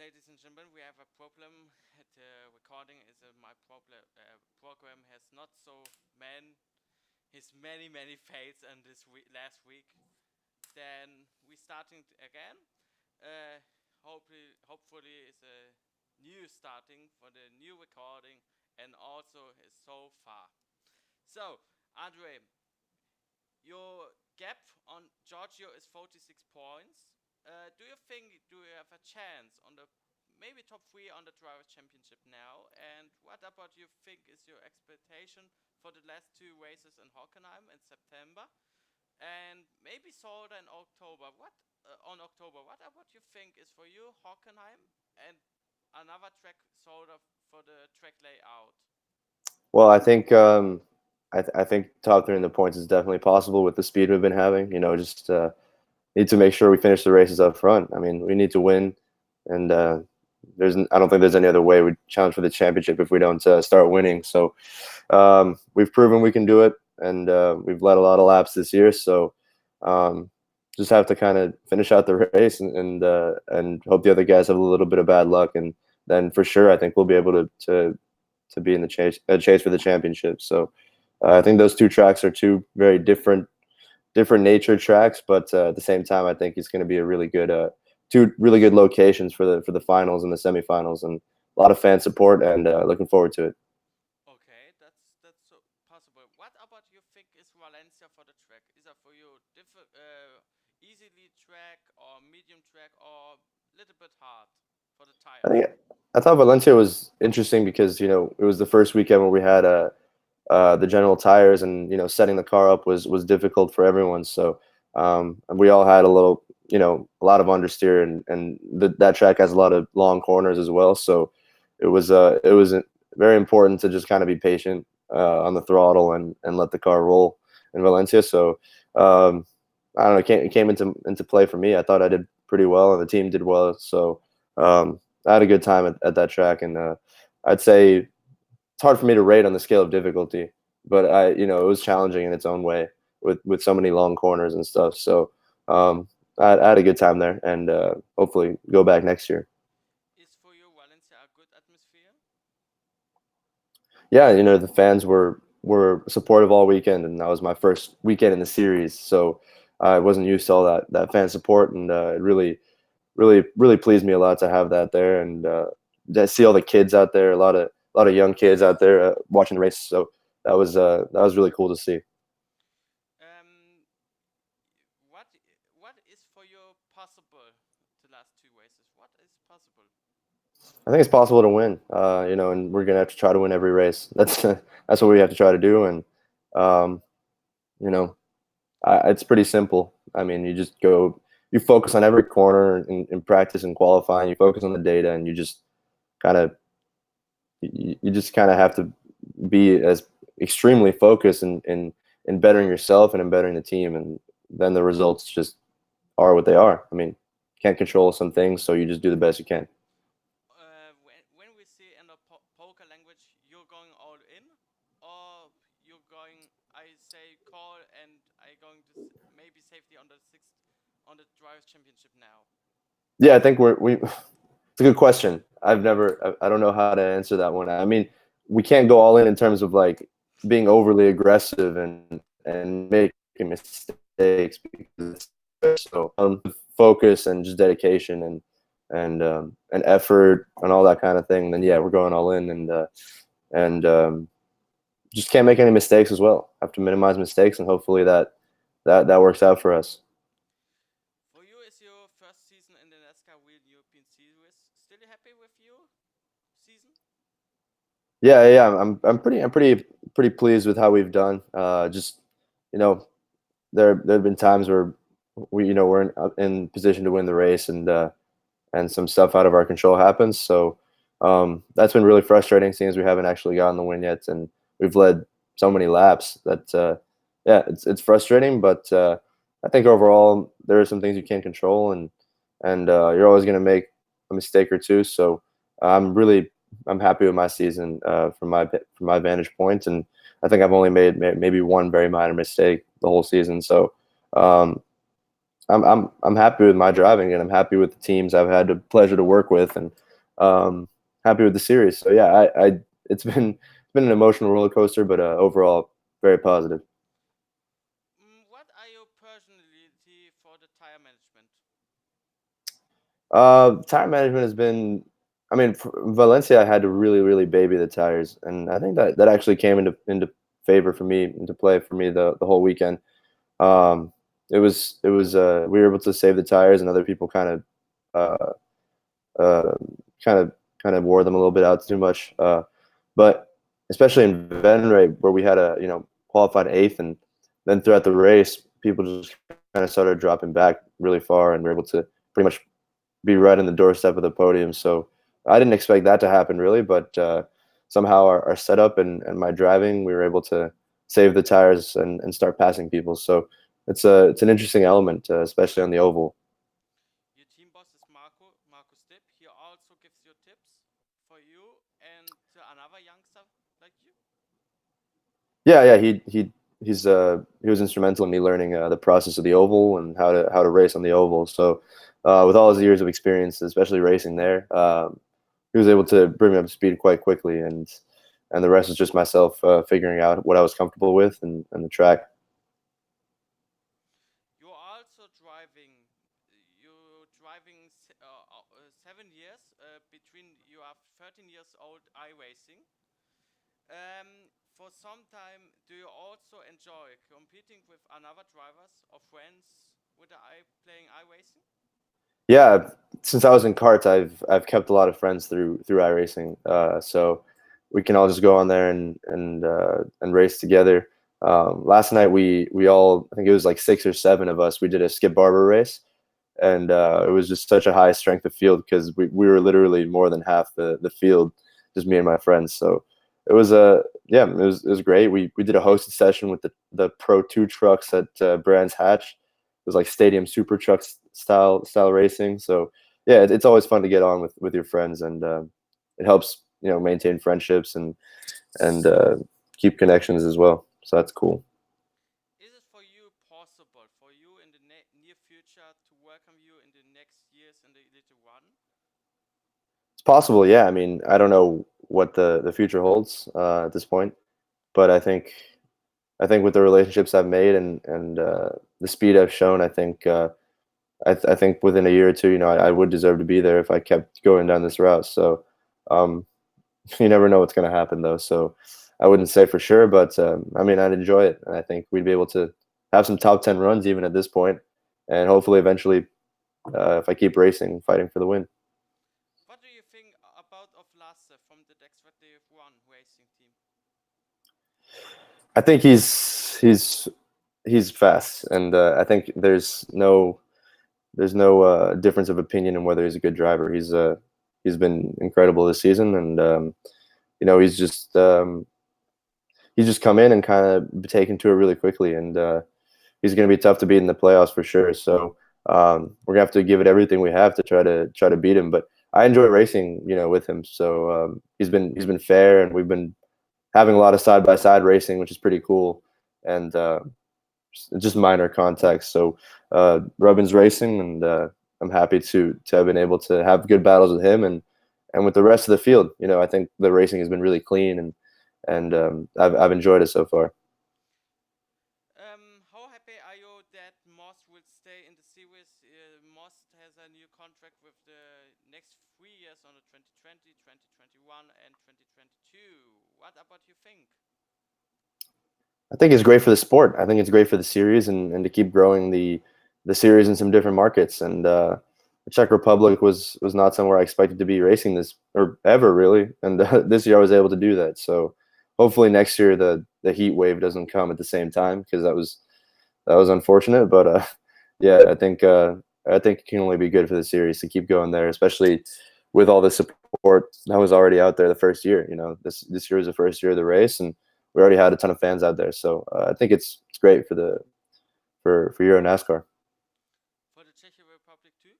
ladies and gentlemen, we have a problem. The recording is my problem. Program has not so man his many fails in this last week. Then we starting again. Hopefully is a new starting for the new recording and also is so far. So Andre, your gap on Giorgio is 46 points. Do you think do you have a chance on the maybe top three on the Drivers' Championship now? And what about you think is your expectation for the last two races in Hockenheim in September and maybe Solder in October? What on October? What about you think is for you Hockenheim and another track Solder for the track layout? Well, I think top three in the points is definitely possible with the speed we've been having. Just need to make sure we finish the races up front. I mean, we need to win, and I don't think there's any other way we challenge for the championship if we don't start winning. So we've proven we can do it, and we've led a lot of laps this year. So um, just have to kind of finish out the race and hope the other guys have a little bit of bad luck, and then for sure I think we'll be able to be in the chase for the championship. So I think those two tracks are two very different nature tracks, but at the same time, I think it's going to be a really good two really good locations for the finals and the semifinals, and a lot of fan support, and looking forward to it. Okay, that's so possible. What about you think is Valencia for the track? Is that for you easily track or medium track or little bit hard for the I tires? think I thought Valencia was interesting because it was the first weekend where we had the general tires, and setting the car up was difficult for everyone. So and we all had a lot of understeer, and that track has a lot of long corners as well. So it was very important to just kind of be patient on the throttle and let the car roll in Valencia. So um, I don't know, it came into play for me. I thought I did pretty well, and the team did well. So I had a good time at that track, and I'd say it's hard for me to rate on the scale of difficulty, but it was challenging in its own way with so many long corners and stuff. So I had a good time there, and hopefully go back next year. Is for you Valencia a good atmosphere? Yeah, the fans were supportive all weekend, and that was my first weekend in the series, so I wasn't used to all that fan support, and it really pleased me a lot to have that there, and to see all the kids out there, a lot of young kids out there watching the race. So that was really cool to see. Um, what what is for you possible the last two races? What is possible? I think it's possible to win, and we're gonna have to try to win every race. That's what we have to try to do, and um, you know, it's pretty simple. I mean, you focus on every corner in practice and qualifying. You focus on the data, and kind of, you just kind of have to be as extremely focused in bettering yourself and in bettering the team, and then the results just are what they are. I mean, can't control some things, so you just do the best you can. When we see in the poker language, you're going all in, or you're going. I say call, and I going to maybe safety on the sixth on the drivers championship now. Yeah, I think we. It's a good question. I don't know how to answer that one. I mean, we can't go all in terms of like being overly aggressive and making mistakes because so focus and just dedication and effort and all that kind of thing. Then yeah, we're going all in, and just can't make any mistakes as well. Have to minimize mistakes, and hopefully that works out for us. For you, is your first season in the NASCAR Wheel European Series still happy with your season? Yeah. I'm pretty pleased with how we've done. Just you know, there have been times where we're in position to win the race, and some stuff out of our control happens. So that's been really frustrating, seeing as we haven't actually gotten the win yet, and we've led so many laps that yeah, it's frustrating. But I think overall there are some things you can't control, and you're always going to make a mistake or two. So I'm happy with my season from my vantage point, and I think I've only made maybe one very minor mistake the whole season. So um, I'm happy with my driving, and I'm happy with the teams I've had the pleasure to work with, and um, happy with the series. So yeah, I it's been an emotional roller coaster, but overall very positive. What are your personality for the tire management? Tire management has been, I mean, for Valencia, I had to really baby the tires, and I think that actually came into favor for me, into play for me the whole weekend. Um, it was we were able to save the tires, and other people uh, uh, kind of kind of wore them a little bit out too much. But especially in Venray, where we had a qualified eighth, and then throughout the race, people just kind of started dropping back really far, and were able to pretty much be right on the doorstep of the podium. So I didn't expect that to happen really, but somehow our setup and my driving, we were able to save the tires and start passing people. So it's an interesting element, especially on the oval. Your team boss is Marko Stipp. He also gives you tips for you and to another youngster like you. Yeah, he was instrumental in me learning the process of the oval and how to race on the oval. So with all his years of experience, especially racing there, he was able to bring me up to speed quite quickly, and the rest is just myself figuring out what I was comfortable with and the track. You're also driving. You're driving 7 years. Between you are 13 years old iRacing. For some time, do you also enjoy competing with another drivers or friends with the I playing iRacing? Yeah, since I was in karts, I've kept a lot of friends through iRacing. So we can all just go on there and race together. Last night we all, I think it was like 6 or 7 of us. We did a skip barber race, and it was just such a high strength of field because we were literally more than half the field, just me and my friends. So it was yeah, it was great. We did a hosted session with the Pro 2 trucks at Brands Hatch. It was like stadium super trucks style racing. So yeah, it's always fun to get on with your friends, and it helps maintain friendships and keep connections as well. So that's cool. Is it for you possible for you in the near future to welcome you in the next years in the Elite One? It's possible, yeah. I mean, I don't know what the future holds at this point, but I think with the relationships I've made and the speed I've shown, I think within a year or two, I would deserve to be there if I kept going down this route. So um, you never know what's going to happen though. So I wouldn't say for sure, but I mean, I'd enjoy it, and I think we'd be able to have some top 10 runs even at this point, and hopefully eventually, if I keep racing, fighting for the win. What do you think about of Lasse from the Dexterity One racing team? I think he's fast, and I think there's no difference of opinion on whether he's a good driver. He's been incredible this season, and you know he's just he's just come in and kind of taken to it really quickly, and he's going to be tough to beat in the playoffs for sure. So we're gonna have to give it everything we have to try to beat him. But I enjoy racing, with him. So he's been fair, and we've been having a lot of side by side racing, which is pretty cool, and just minor contacts. So Robin's racing, and I'm happy to have been able to have good battles with him and with the rest of the field. I think the racing has been really clean, and I've enjoyed it so far. How happy are you that Moss will stay in the series? Moss has a new contract with the next 3 years on the 2020, 2021, and 2022. What about you think? I think it's great for the sport. I think it's great for the series, and to keep growing the series in some different markets. And the Czech Republic was not somewhere I expected to be racing this or ever really. And this year I was able to do that. So hopefully next year the heat wave doesn't come at the same time, because that was unfortunate. But yeah, I think it can only be good for the series to keep going there, especially with all the support that was already out there the first year. This year was the first year of the race, and we already had a ton of fans out there. So I think it's great for Euro NASCAR. For the Czech Republic too?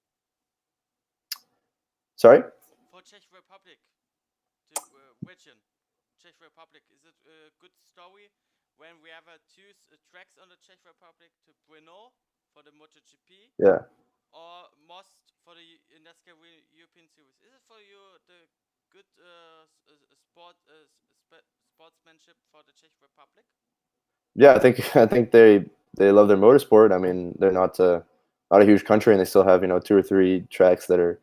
Sorry. For Czech Republic, the region, Czech Republic, is it a good story when we have two tracks on the Czech Republic to Brno for the MotoGP, Yeah. or most for the NASCAR European Series? Is it for you the good sportsmanship for the Czech Republic? Yeah, I think I think they love their motorsport. I mean, they're not a huge country, and they still have 2 or 3 tracks that are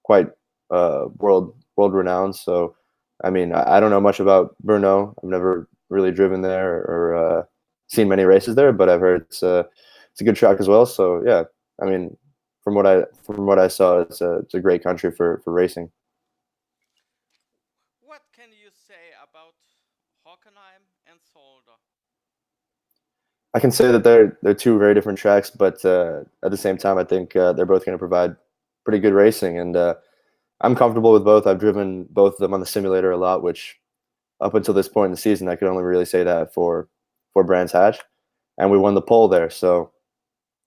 quite world renowned. So, I mean, I don't know much about Brno. I've never really driven there or seen many races there, but I've heard it's a good track as well. So yeah, I mean, from what I saw, it's a great country for racing. What can you say about Hockenheim and Solder? I can say that they're 2 very different tracks, but at the same time, I think they're both going to provide pretty good racing, and I'm comfortable with both. I've driven both of them on the simulator a lot, which up until this point in the season, I could only really say that for Brands Hatch, and we won the pole there. So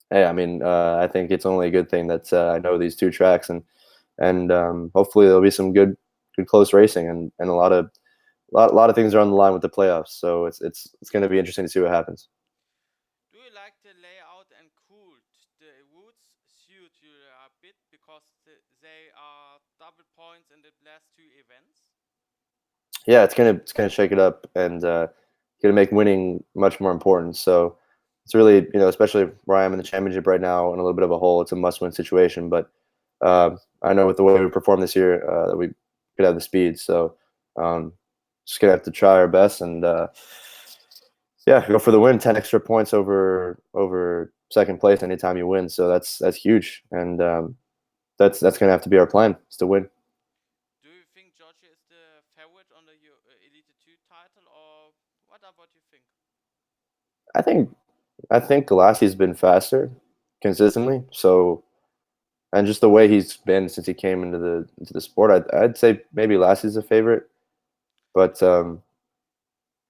hey, I mean, I think it's only a good thing that I know these 2 tracks, and hopefully there'll be some good close racing, and a lot of things are on the line with the playoffs. So it's going to be interesting to see what happens. Do you like the layout and cooled? The routes suit you a bit because they are double points in the last 2 events. Yeah, it's gonna shake it up, and gonna make winning much more important. So it's really, especially where I am in the championship right now, in a little bit of a hole. It's a must-win situation, but I know with the way we performed this year, that we could have the speed. So um, just gonna have to try our best, and yeah, go for the win. 10 extra points over second place anytime you win. So that's huge, and that's gonna have to be our plan, is to win. Do you think Georgia is the favorite on the Elite 2 title, or what about you think? I think I think Galassi's been faster consistently. So, and just the way he's been since he came into the sport, I'd say maybe Lassie's a favorite, but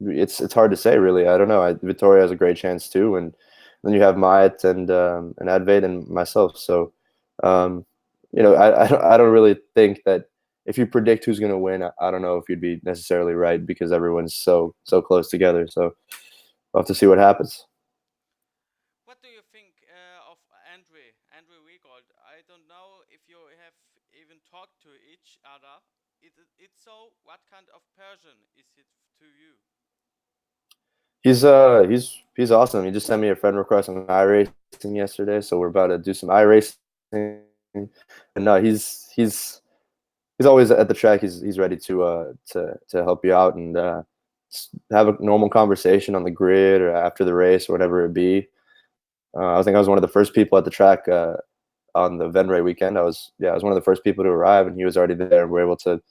it's hard to say really. I don't know. Vittoria has a great chance too, and then you have Myatt and Advait and myself. So, um, I don't really think that if you predict who's going to win, I don't know if you'd be necessarily right because everyone's so close together. So we'll have to see what happens. What do you think of Andre Regold? I don't know if you have even talked to each other. It's so. What kind of person is it to you? He's awesome. He just sent me a friend request on iRacing yesterday, so we're about to do some iRacing. And no, he's always at the track. He's ready to help you out and have a normal conversation on the grid or after the race or whatever it be. I think I was one of the first people at the track on the Venray weekend. I was one of the first people to arrive, and he was already there. And we were able to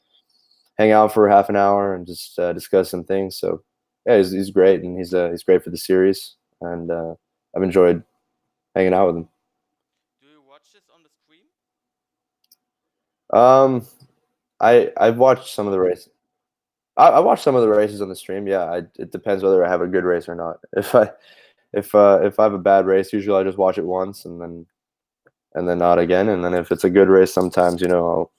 hang out for half an hour and just discuss some things. So yeah, he's great, and he's great for the series, and I've enjoyed hanging out with him. Do you watch this on the stream? Um, I've watched some of the races. I watched some of the races on the stream. Yeah, it depends whether I have a good race or not. If I have a bad race, usually I just watch it once and then not again. And then if it's a good race, sometimes I'll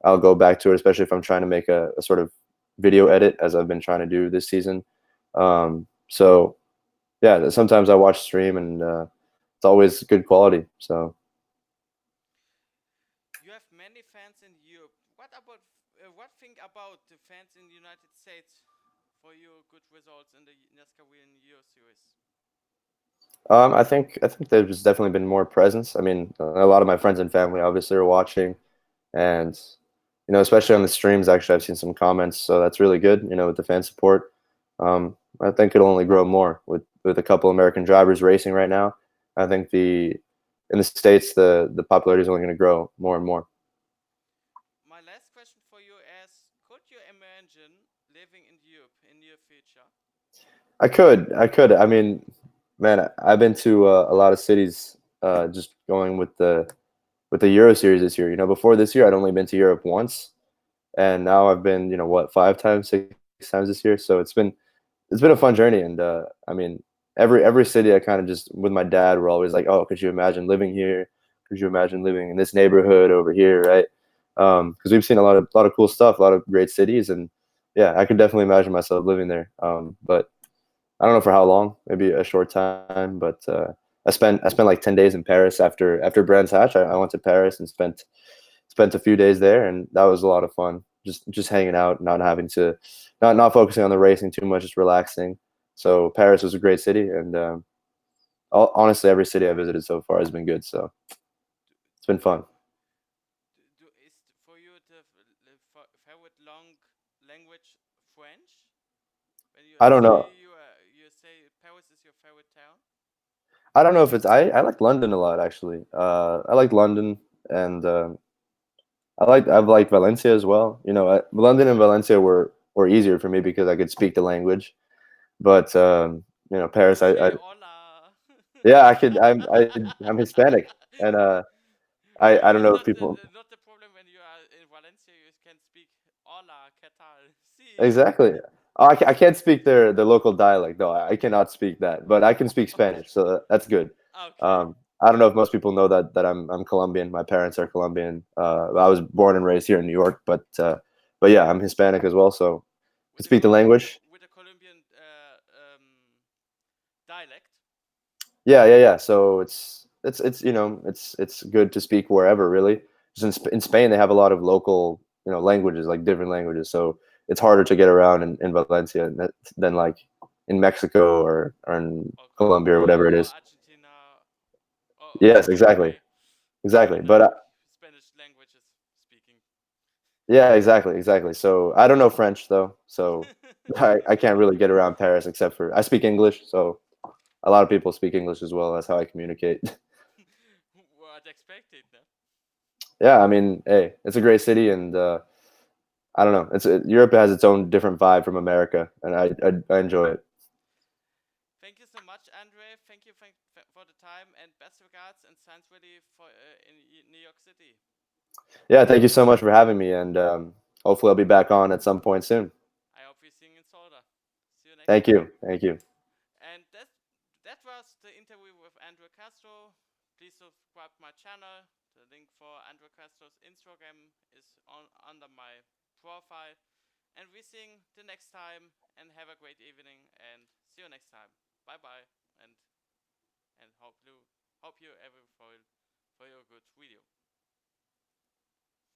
go back to it, especially if I'm trying to make a sort of video edit, as I've been trying to do this season. So yeah, sometimes I watch stream, and it's always good quality. So You have many fans in Europe. What think about the fans in the United States for your good results in the NASCAR Euro Series? I think there's definitely been more presence. I mean, a lot of my friends and family obviously are watching, and especially on the streams. Actually, I've seen some comments, so that's really good. With the fan support, I think it'll only grow more with a couple American drivers racing right now. I think in the States the popularity is only going to grow more and more. My last question for you is: could you imagine living in Europe in near future? I could. I mean, man, I've been to a lot of cities. Just going with the Euro Series this year. Before this year, I'd only been to Europe once, and now I've been, what, 5 times, 6 times this year. So it's been a fun journey, and I mean, every city I kind of just with my dad, we're always like, oh, could you imagine living here? Could you imagine living in this neighborhood over here, right? Because we've seen a lot of cool stuff, a lot of great cities, and yeah, I could definitely imagine myself living there. But I don't know for how long, maybe a short time, but I spent like 10 days in Paris after Brands Hatch. I went to Paris and spent a few days there, and that was a lot of fun. Just hanging out, not having to, not focusing on the racing too much, just relaxing. So Paris was a great city, and honestly, every city I visited so far has been good. So it's been fun. Is for you the favorite long language French? When I don't know. you say Paris is your favorite town? I don't know if it's I like London a lot actually. I like London, and I've liked Valencia as well. You know, London and Valencia were easier for me because I could speak the language. But Paris, I Say hola. yeah, I could. I'm Hispanic, and I don't It's know if not people not the problem when you are in Valencia. You can speak hola, ¿qué tal? Sí. exactly. Oh, I can't speak their local dialect though. I cannot speak that, but I can speak Spanish, so that's good. Okay. I don't know if most people know that I'm Colombian. My parents are Colombian. I was born and raised here in New York, but yeah, I'm Hispanic as well, so I can speak the language. With a Colombian dialect. Yeah. So it's it's good to speak wherever really. 'Cause in Spain they have a lot of local languages, like different languages, so it's harder to get around in Valencia than like in Mexico or in Or Colombia or Colombia whatever it or is. Argentina or Yes, exactly, Uruguay exactly. when the But Spanish language is speaking. yeah, exactly. So I don't know French though, so I can't really get around Paris except for I speak English, so a lot of people speak English as well. That's how I communicate. What expected? No? Yeah, I mean, hey, it's a great city, and I don't know. Europe has its own different vibe from America, and I enjoy it. Thank you so much, Andre. For the time and best regards and Science Ready for in New York City. Yeah, thank you so much for having me, and hopefully I'll be back on at some point soon. I hope we sing in Solder. See you next Thank time. you, thank you. And that was the interview with Andre Castro. Please subscribe my channel. The link for Andre Castro's Instagram is under my profile. And we sing the next time. And have a great evening. And see you next time. Bye bye. And hope you ever for your good video.